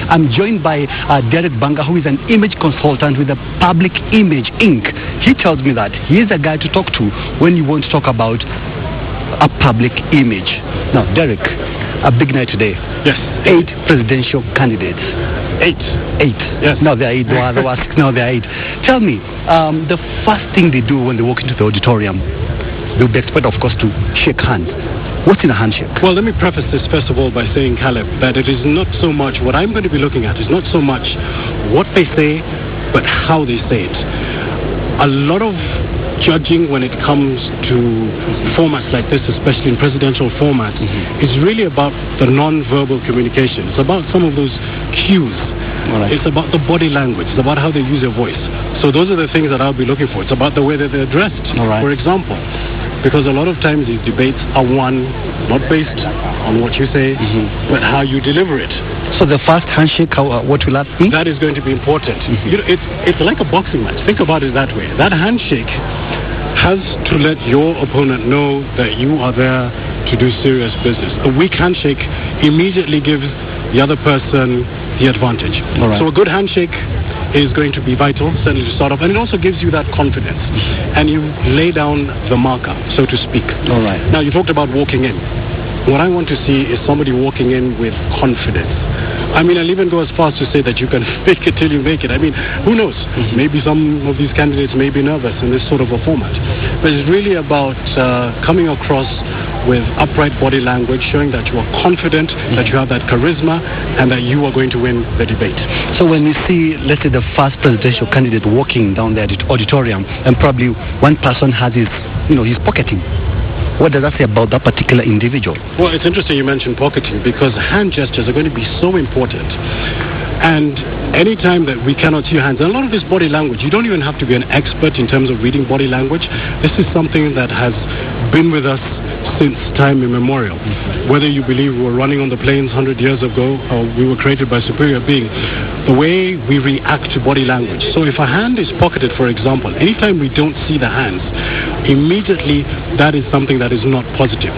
I'm joined by Derek Banga, who is an image consultant with the Public Image Inc. He tells me that he is the guy to talk to when you want to talk about a public image. Now, Derek, a big night today. Yes. 8 presidential candidates. 8. Yes. No, there are 8. No, there are 8. Tell me, the first thing they do when they walk into the auditorium, they'll be expected, of course, to shake hands. What's in a handshake? Well, let me preface this first of all by saying, Caleb, that it is not so much what I'm going to be looking at. It's not so much what they say, but how they say it. A lot of judging when it comes to formats like this, especially in presidential formats, is really about the non-verbal communication. It's about some of those cues. Right. It's about the body language. It's about how they use their voice. So those are the things that I'll be looking for. It's about the way that they're dressed, for example. Because a lot of times these debates are won not based on what you say, but how you deliver it. So the first handshake, what will that be? That is going to be important. You know, it's like a boxing match. Think about it that way. That handshake has to let your opponent know that you are there to do serious business. A weak handshake immediately gives the other person the advantage. So a good handshake is going to be vital, certainly to start off, and it also gives you that confidence. And you lay down the marker, so to speak. Now, you talked about walking in. What I want to see is somebody walking in with confidence. I mean, I'll even go as far as to say that you can fake it till you make it. I mean, who knows? Maybe some of these candidates may be nervous in this sort of a format. But it's really about coming across with upright body language, showing that you are confident, that you have that charisma, and that you are going to win the debate. So when you see, let's say, the first presidential candidate walking down the auditorium, and probably one person has his pocketing, what does that say about that particular individual? Well, it's interesting you mentioned pocketing, because hand gestures are going to be so important. And anytime that we cannot see your hands, and a lot of this body language, you don't even have to be an expert in terms of reading body language. This is something that has been with us since time immemorial. Whether you believe we were running on the plains 100 years ago or we were created by superior being, the way we react to body language. So if a hand is pocketed, for example, anytime we don't see the hands, immediately that is something that is not positive.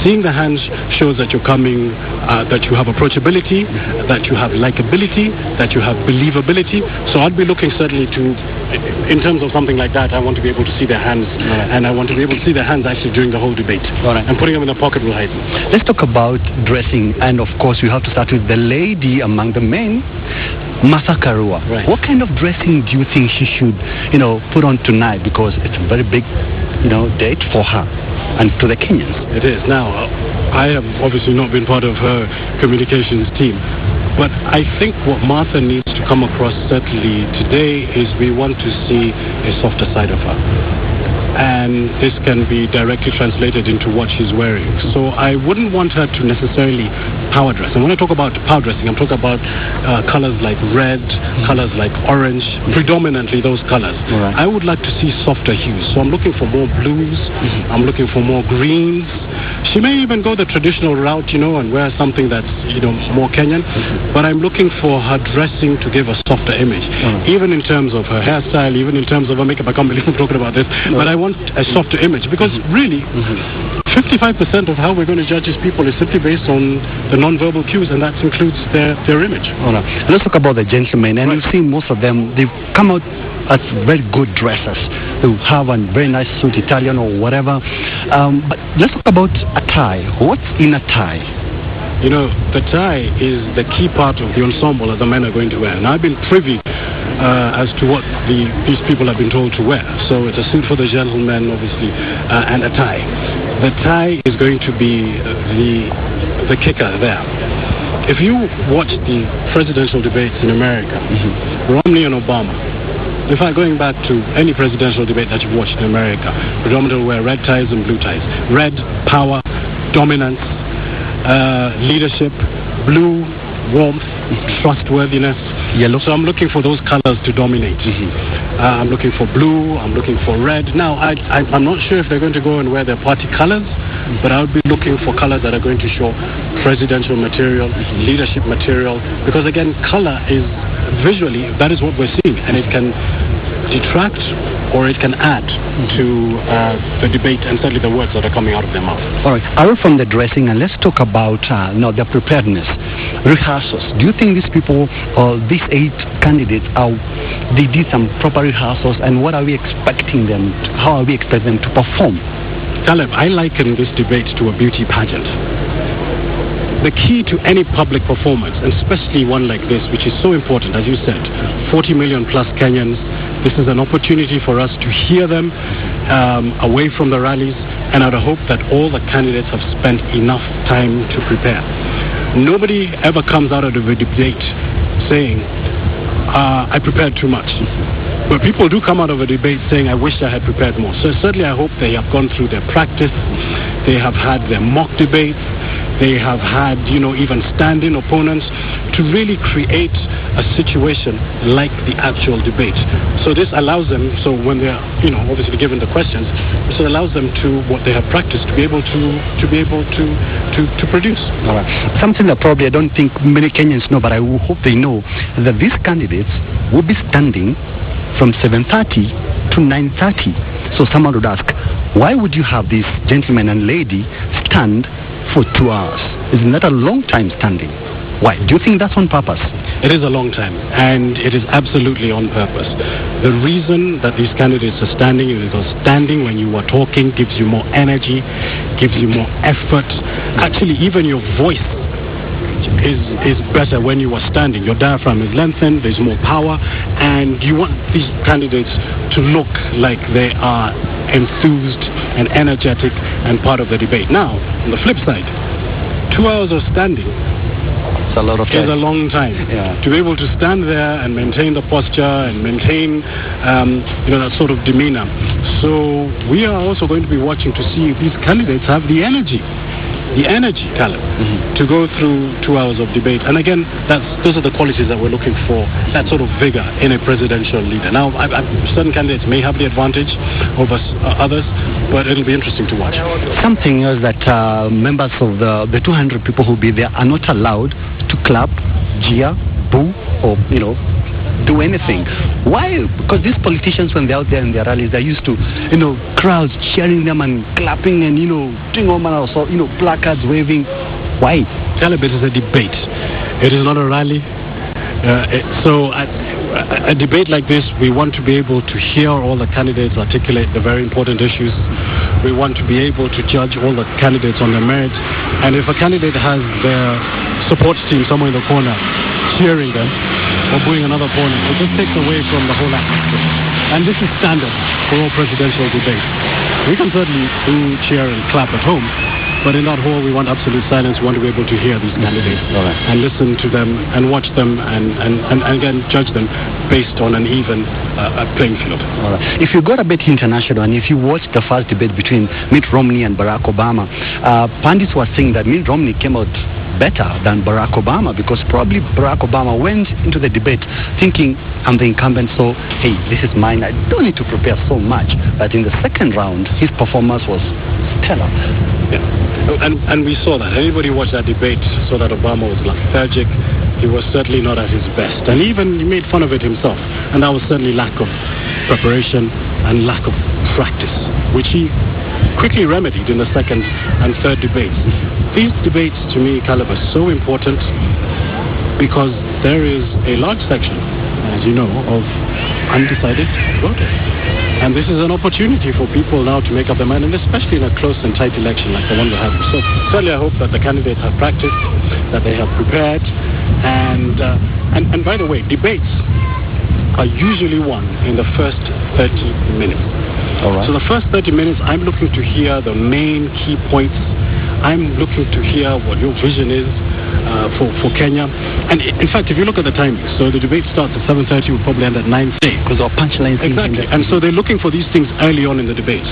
Seeing the hands shows that you're coming, that you have approachability, that you have likability, that you have believability. So I'd be looking certainly to, in terms of something like that, I want to be able to see their hands, and I want to be able to see their hands actually during the whole debate. And putting them in the pocket will hide them. Let's talk about dressing, and of course we have to start with the lady among the men, Martha Karua. What kind of dressing do you think she should, put on tonight? Because it's a very big, date for her and to the Kenyans. It is. Now, I have obviously not been part of her communications team, but I think what Martha needs to come across certainly today is we want to see a softer side of her. And this can be directly translated into what she's wearing. So I wouldn't want her to necessarily power dress. And when I talk about power dressing, I'm talking about colors like red, colors like orange, predominantly those colors. I would like to see softer hues. So I'm looking for more blues, I'm looking for more greens. She may even go the traditional route, and wear something that's, more Kenyan. But I'm looking for her dressing to give a softer image. Even in terms of her hairstyle, even in terms of her makeup. I can't believe I'm talking about this. But I want a softer image, because really 55% of how we're going to judge these people is simply based on the non-verbal cues, and that includes their image. Let's talk about the gentlemen, and you've seen most of them, they've come out as very good dressers. They have a very nice suit, Italian or whatever, but let's talk about a tie. What's in a tie? The tie is the key part of the ensemble that the men are going to wear, and I've been privy as to what these people have been told to wear. So it's a suit for the gentleman, obviously, and a tie. The tie is going to be the kicker there. If you watch the presidential debates in America, Romney and Obama, in fact, going back to any presidential debate that you've watched in America, predominantly wear red ties and blue ties. Red, power, dominance, leadership. Blue, warmth, trustworthiness. Yellow. So I'm looking for those colors to dominate. I'm looking for blue, I'm looking for red. Now, I'm not sure if they're going to go and wear their party colors, but I'll be looking for colors that are going to show presidential material, leadership material, because again, color is visually, that is what we're seeing, and it can detract or it can add to the debate and certainly the words that are coming out of their mouth. All right. Away from the dressing, and let's talk about their preparedness, rehearsals. Do you think these people, these 8 candidates, they did some proper rehearsals, and what are we expecting them? How are we expecting them to perform? Caleb, I liken this debate to a beauty pageant. The key to any public performance, and especially one like this, which is so important, as you said, 40 million plus Kenyans, this is an opportunity for us to hear them away from the rallies, and I would hope that all the candidates have spent enough time to prepare. Nobody ever comes out of a debate saying, I prepared too much. But people do come out of a debate saying, I wish I had prepared more. So certainly I hope they have gone through their practice, they have had their mock debates, they have had, even stand-in opponents to really create a situation like the actual debate. So this allows them, so when they're, obviously given the questions, so it allows them to, what they have practiced, to be able to produce. All right. Something that probably I don't think many Kenyans know, but I hope they know, that these candidates will be standing from 7:30 to 9:30. So someone would ask, why would you have this gentleman and lady stand for 2 hours? Isn't that a long time standing? Why? Do you think that's on purpose? It is a long time, and it is absolutely on purpose. The reason that these candidates are standing is because standing when you are talking gives you more energy, gives you more effort. Actually, even your voice is better when you are standing. Your diaphragm is lengthened, there's more power, and you want these candidates to look like they are enthused and energetic and part of the debate. Now, on the flip side, 2 hours of standing is a lot of time. Is a long time. Yeah. To be able to stand there and maintain the posture and maintain that sort of demeanor. So we are also going to be watching to see if these candidates have the energy, Caleb, to go through 2 hours of debate. And again, those are the qualities that we're looking for, that sort of vigor in a presidential leader. Now, certain candidates may have the advantage over others, but it'll be interesting to watch. Something else that members of the 200 people who will be there are not allowed to clap, jeer, boo, or, do anything. Why? Because these politicians, when they're out there in their rallies, they're used to, crowds cheering them and clapping and, doing all manner of, placards waving. Why? Caleb, it is a debate. It is not a rally. So a debate like this, we want to be able to hear all the candidates articulate the very important issues. We want to be able to judge all the candidates on their merits. And if a candidate has their support team somewhere in the corner cheering them or booing another opponent, it just takes away from the whole atmosphere. And this is standard for all presidential debates. We can certainly do cheer and clap at home, but in that hall we want absolute silence. We want to be able to hear these candidates and listen to them and watch them and again judge them based on an even playing field. All right. If you got a bit international and if you watched the first debate between Mitt Romney and Barack Obama, pundits were saying that Mitt Romney came out better than Barack Obama, because probably Barack Obama went into the debate thinking, I'm the incumbent, so hey, this is mine, I don't need to prepare so much. But in the second round, his performance was stellar. Yeah. And we saw that. Anybody who watched that debate saw that Obama was lethargic. He was certainly not at his best, and even he made fun of it himself. And that was certainly lack of preparation and lack of practice, which he quickly remedied in the second and third debates. These debates, to me, Caleb, are so important because there is a large section, as you know, of undecided voters. And this is an opportunity for people now to make up their mind, and especially in a close and tight election like the one we're having. So certainly I hope that the candidates have practiced, that they have prepared, and by the way, debates are usually won in the first 30 minutes. All right. So the first 30 minutes, I'm looking to hear the main key points. I'm looking to hear what your vision is for Kenya. And in fact, if you look at the timing, so the debate starts at 7:30, we'll probably end at 9:30. Because our punchlines. Exactly. And so they're looking for these things early on in the debates.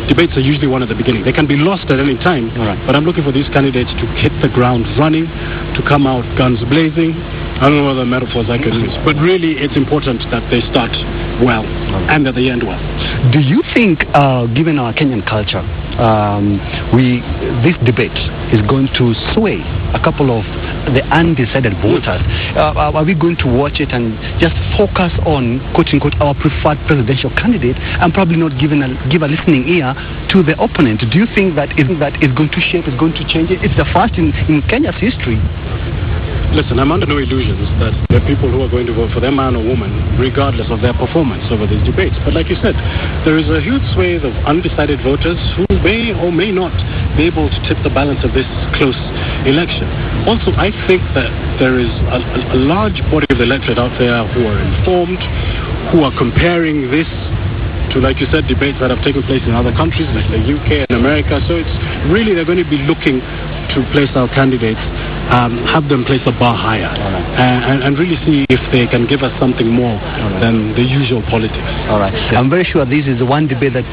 Debates are usually won at the beginning. They can be lost at any time. Right. But I'm looking for these candidates to hit the ground running, to come out guns blazing. I don't know what other metaphors I could use, but really it's important that they start well and that they end well. Do you think, given our Kenyan culture, this debate is going to sway a couple of the undecided voters. Are we going to watch it and just focus on, quote unquote, our preferred presidential candidate and probably not give a listening ear to the opponent? Do you think that is going to shape, is going to change it? It's the first in Kenya's history. Listen, I'm under no illusions that there are people who are going to vote for their man or woman regardless of their performance over these debates. But like you said, there is a huge swathe of undecided voters who may or may not be able to tip the balance of this close election. Also, I think that there is a large body of the electorate out there who are informed, who are comparing this to, like you said, debates that have taken place in other countries like the UK and America. So it's really, they're going to be looking to place our candidates, have them place the bar higher, and really see if they can give us something more than the usual politics. All right. Yeah. I'm very sure this is the one debate that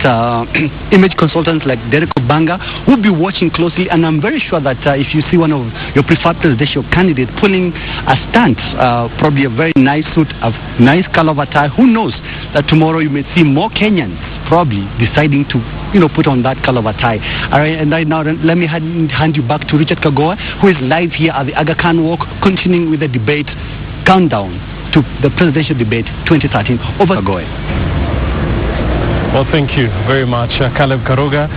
image consultants like Derrek bbanga will be watching closely, and I'm very sure that if you see one of your preferred presidential candidates pulling a stunt, probably a very nice suit, a nice color of attire, who knows that tomorrow you may see more Kenyans probably deciding to put on that color of attire. All right, and right now let me hand you back to Richard Kagoe, who is live here at the Aga Khan Walk, continuing with the debate countdown to the presidential debate 2013. Over Kagoe. Well, thank you very much, Caleb Karoga,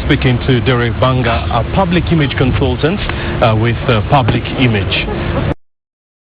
speaking to Derrek Bbanga, a public image consultant with Public Image.